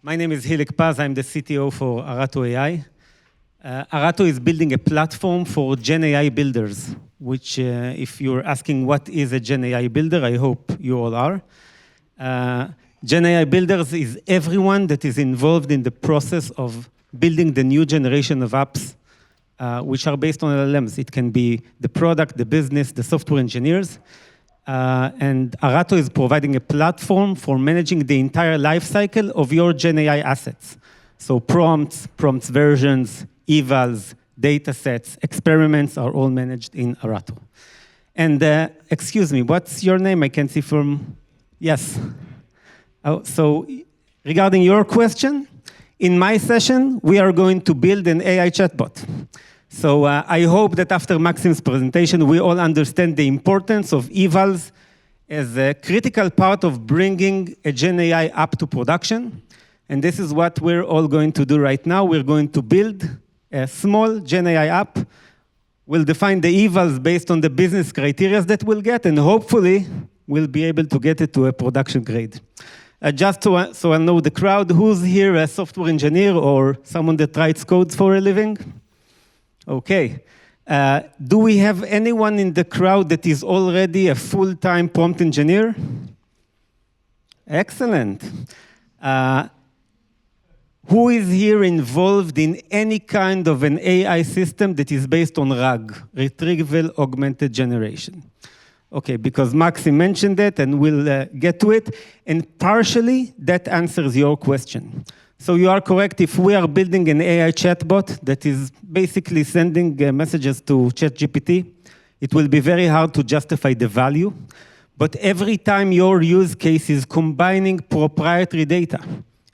My name is Hilik Paz. I'm the CTO for Arato.ai. Arato is building a platform for Gen AI builders, which if you're asking what is a Gen AI builder, I hope you all are. Gen AI builders is everyone that is involved in the process of building the new generation of apps which are based on LLMs. It can be the product, the business, the software engineers. And Arato is providing a platform for managing the entire life cycle of your Gen AI assets. So prompts versions, evals, data sets, experiments are all managed in Arato. And excuse me, what's your name? I can see from, yes. Oh, so regarding your question, in my session, we are going to build an AI chatbot. So I hope that after Maxim's presentation, we all understand the importance of evals as a critical part of bringing a Gen AI app to production. And this is what we're all going to do right now. We're going to build a small Gen AI app. We'll define the evals based on the business criteria that we'll get, and hopefully, we'll be able to get it to a production grade. Just so I know the crowd, who's here a software engineer or someone that writes codes for a living? Okay. Do we have anyone in the crowd that is already a full-time prompt engineer? Excellent. Who is here involved in any kind of an AI system that is based on RAG, Retrieval Augmented Generation? Okay, because Maxi mentioned it, and we'll get to it. And partially, that answers your question. So you are correct. If we are building an AI chatbot that is basically sending messages to ChatGPT, it will be very hard to justify the value. But every time your use case is combining proprietary data,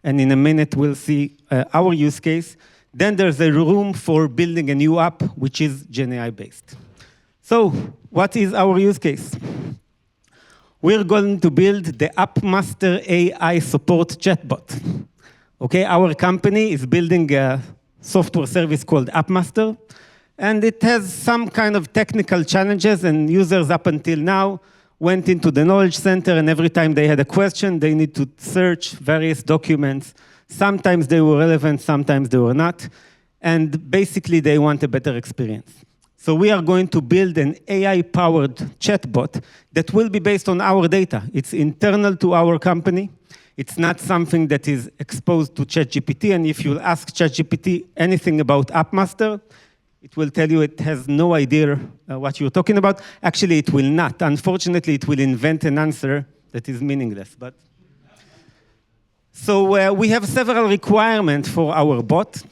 and in a minute we'll see our use case, then there's a room for building a new app, which is Gen AI based. So what is our use case? We're going to build the AppMaster AI support chatbot. Okay, our company is building a software service called AppMaster, and it has some kind of technical challenges, and users up until now went into the knowledge center, and every time they had a question, they need to search various documents. Sometimes they were relevant, sometimes they were not, and basically they want a better experience. So we are going to build an AI-powered chatbot that will be based on our data. It's internal to our company. It's not something that is exposed to ChatGPT, and if you ask ChatGPT anything about AppMaster, it will tell you it has no idea what you're talking about. Actually, it will not. Unfortunately, it will invent an answer that is meaningless. So we have several requirements for our bot.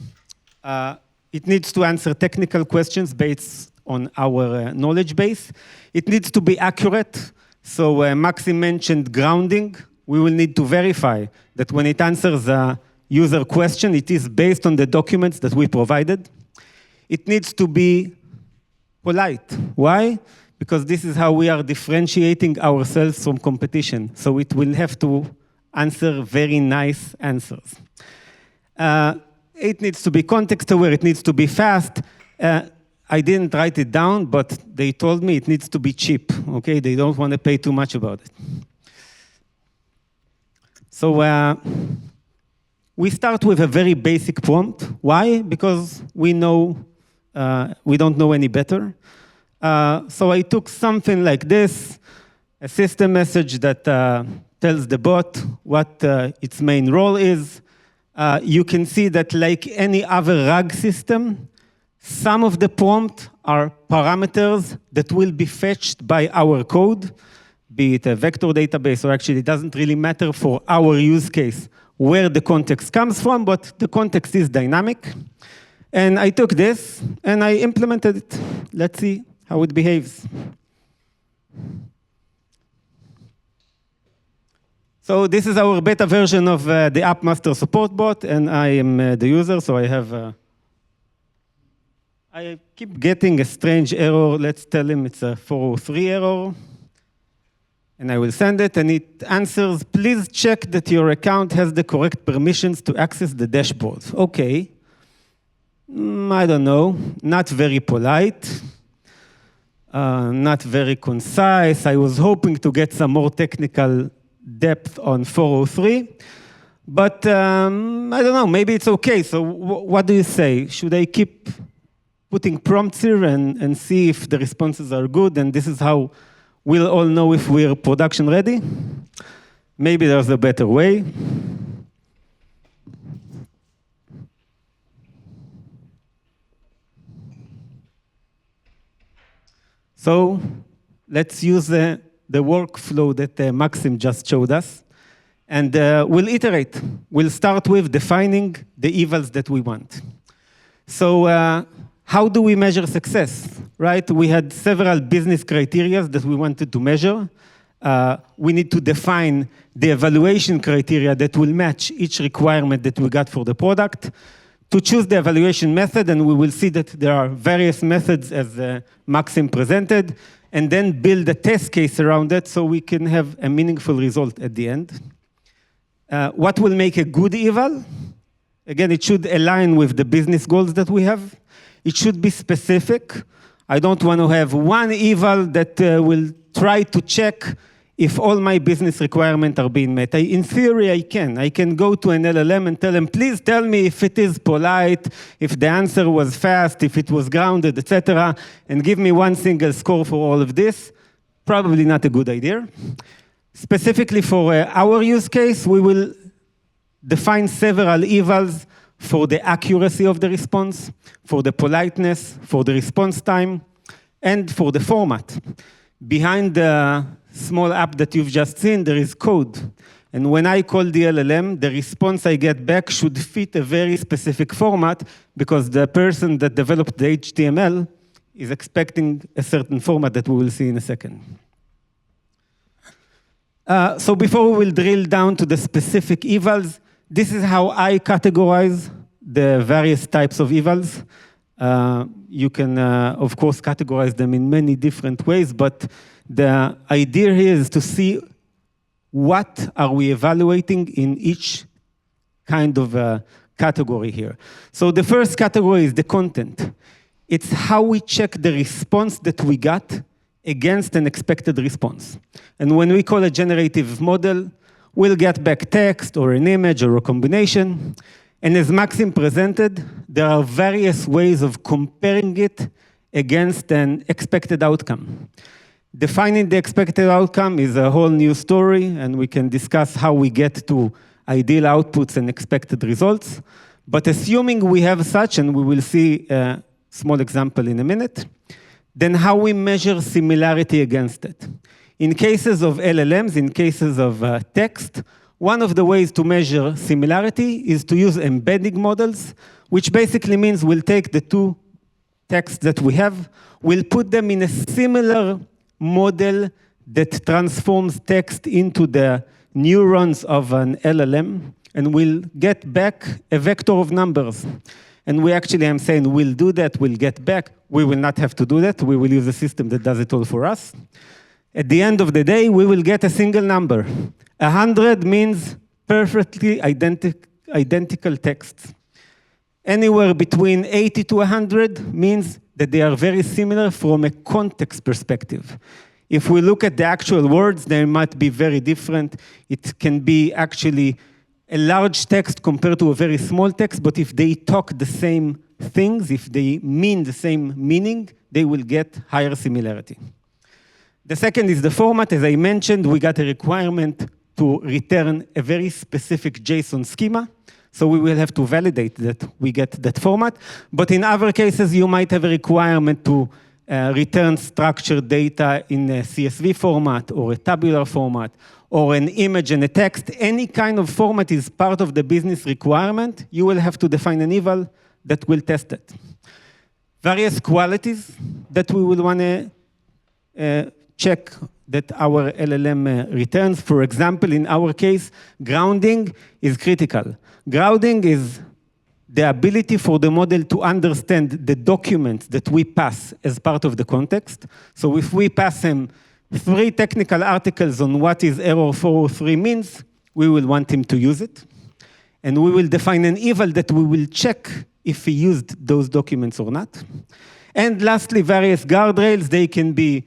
It needs to answer technical questions based on our knowledge base. It needs to be accurate. So Maxi mentioned grounding. We will need to verify that when it answers a user question, it is based on the documents that we provided. It needs to be polite. Why? Because this is how we are differentiating ourselves from competition. So it will have to answer very nice answers. It needs to be context-aware. It needs to be fast. I didn't write it down, but they told me it needs to be cheap. Okay, they don't want to pay too much about it. So we start with a very basic prompt. Why? Because we know we don't know any better. So I took something like this, a system message that tells the bot what its main role is. You can see that like any other RAG system, some of the prompt are parameters that will be fetched by our code, be it a vector database, or actually it doesn't really matter for our use case where the context comes from, but the context is dynamic. And I took this and I implemented it. Let's see how it behaves. So this is our beta version of the AppMaster support bot, and I am the user, so I have I keep getting a strange error. Let's tell him it's a 403 error. And I will send it, and it answers, please check that your account has the correct permissions to access the dashboard. Okay. I don't know. Not very polite. Not very concise. I was hoping to get some more technical depth on 403. But I don't know, maybe it's okay. So what do you say? Should I keep putting prompts here and see if the responses are good, and this is how we'll all know if we're production ready? Maybe there's a better way. So let's use the workflow that Maxim just showed us. And we'll iterate. We'll start with defining the evals that we want. So how do we measure success, right? We had several business criteria that we wanted to measure. We need to define the evaluation criteria that will match each requirement that we got for the product. To choose the evaluation method, and we will see that there are various methods as Maxim presented, and then build a test case around it so we can have a meaningful result at the end. What will make a good eval? Again, it should align with the business goals that we have. It should be specific. I don't want to have one eval that will try to check if all my business requirements are being met. In theory, I can. I can go to an LLM and tell them, please tell me if it is polite, if the answer was fast, if it was grounded, etc., and give me one single score for all of this. Probably not a good idea. Specifically for our use case, we will define several evals for the accuracy of the response, for the politeness, for the response time, and for the format. Behind the small app that you've just seen, there is code. And when I call the LLM, the response I get back should fit a very specific format because the person that developed the HTML is expecting a certain format that we will see in a second. So before we will drill down to the specific evals, this is how I categorize the various types of evals. You can, of course, categorize them in many different ways, but the idea here is to see what are we evaluating in each kind of category here. So the first category is the content. It's how we check the response that we got against an expected response. And when we call a generative model, we'll get back text or an image or a combination. And as Maxim presented, there are various ways of comparing it against an expected outcome. Defining the expected outcome is a whole new story, and we can discuss how we get to ideal outputs and expected results. But assuming we have such, and we will see a small example in a minute, then how we measure similarity against it. In cases of LLMs, in cases of text, one of the ways to measure similarity is to use embedding models, which basically means we'll take the two texts that we have, we'll put them in a similar model that transforms text into the neurons of an LLM, and we'll get back a vector of numbers. And we actually, I'm saying, we'll do that, we'll get back. We will not have to do that. We will use a system that does it all for us. At the end of the day, we will get a single number. 100 means perfectly identical texts. Anywhere between 80 to 100 means that they are very similar from a context perspective. If we look at the actual words, they might be very different. It can be actually a large text compared to a very small text, but if they talk the same things, if they mean the same meaning, they will get higher similarity. The second is the format. As I mentioned, we got a requirement to return a very specific JSON schema. So we will have to validate that we get that format. But in other cases, you might have a requirement to return structured data in a CSV format or a tabular format or an image and a text. Any kind of format is part of the business requirement. You will have to define an eval that will test it. Various qualities that we will want to check that our LLM returns. For example, in our case, grounding is critical. Grounding is the ability for the model to understand the documents that we pass as part of the context. So if we pass him 3 technical articles on what is error 403 means, we will want him to use it. And we will define an eval that we will check if he used those documents or not. And lastly, various guardrails. They can be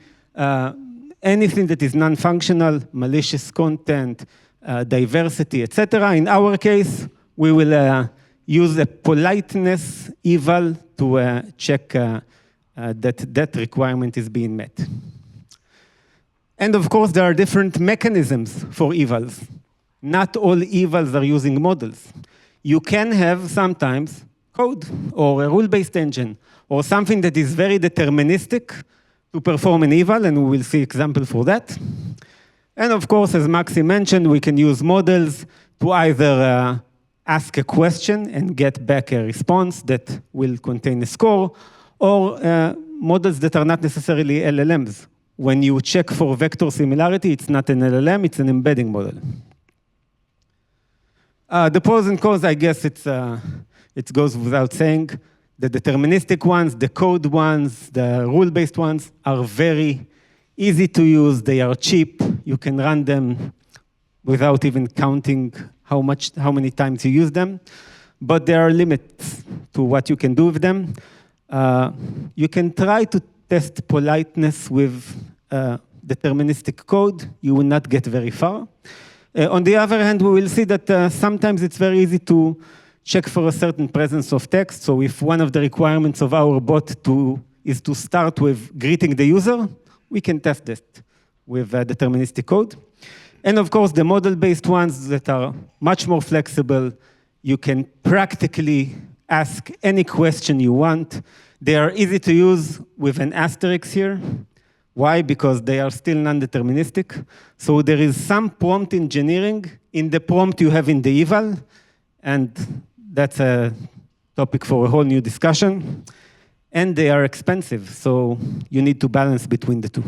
anything that is non-functional, malicious content, diversity, etc. In our case, we will use a politeness eval to check that requirement is being met. And of course, there are different mechanisms for evals. Not all evals are using models. You can have sometimes code or a rule-based engine or something that is very deterministic to perform an eval, and we will see example for that. And of course, as Maxi mentioned, we can use models to either ask a question and get back a response that will contain a score, or models that are not necessarily LLMs. When you check for vector similarity, it's not an LLM, it's an embedding model. The pros and cons, I guess it goes without saying. The deterministic ones, the code ones, the rule-based ones are very easy to use. They are cheap. You can run them without even counting how many times you use them. But there are limits to what you can do with them. You can try to test politeness with deterministic code. You will not get very far. On the other hand, we will see that sometimes it's very easy to check for a certain presence of text. So if one of the requirements of our bot is to start with greeting the user, we can test this with deterministic code. And of course, the model-based ones that are much more flexible, you can practically ask any question you want. They are easy to use with an asterisk here. Why? Because they are still non-deterministic. So there is some prompt engineering in the prompt you have in the eval, and that's a topic for a whole new discussion. And they are expensive, so you need to balance between the two.